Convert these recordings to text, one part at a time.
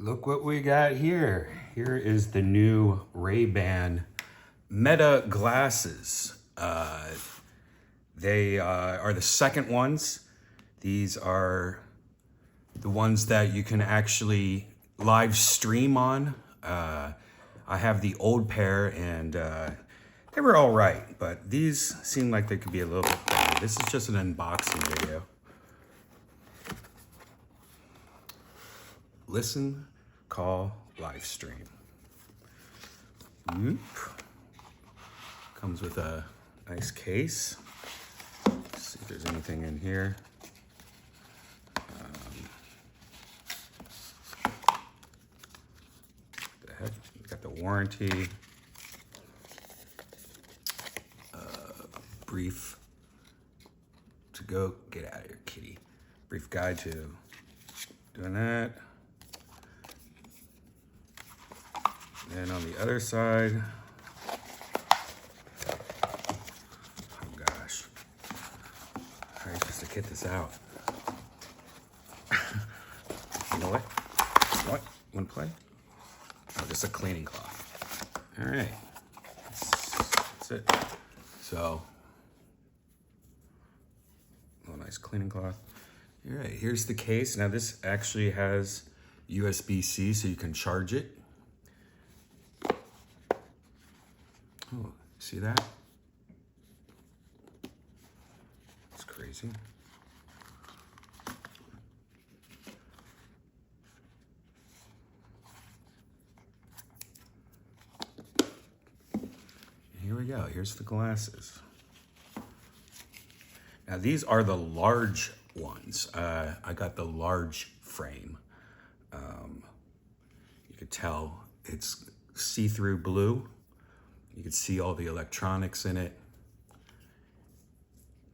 Look what we got here. Here is the new Rayban Meta glasses. They are the second ones. These are the ones that you can actually live stream on. I have the old pair and they were all right, but these seem like they could be a little bit better. This is just an unboxing video. Listen, call, live stream. Comes with a nice case. Let's see if there's anything in here. The heck? Got the warranty. Brief to go. Get out of here, kitty. Brief guide to doing that. And on the other side, oh gosh, how are you supposed to get this out? You know what? What? Want to play? Oh, just a cleaning cloth. All right, that's it. So, a nice cleaning cloth. All right, here's the case. Now this actually has USB-C, so you can charge it. Oh, see that? It's crazy. Here we go. Here's the glasses. Now these are the large ones. I got the large frame. You could tell it's see-through blue. You can see all the electronics in it.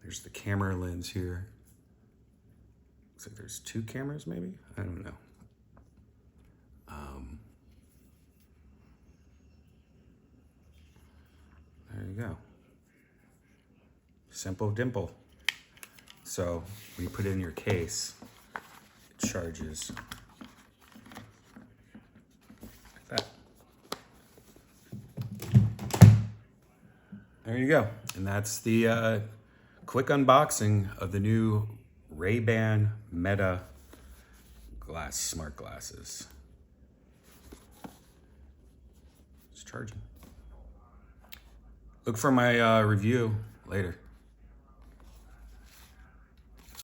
There's the camera lens here. Looks like there's two cameras maybe? I don't know. There you go. Simple dimple. So when you put it in your case, it charges like that. There you go. And that's the quick unboxing of the new Rayban Meta smart glasses. It's charging. Look for my review later.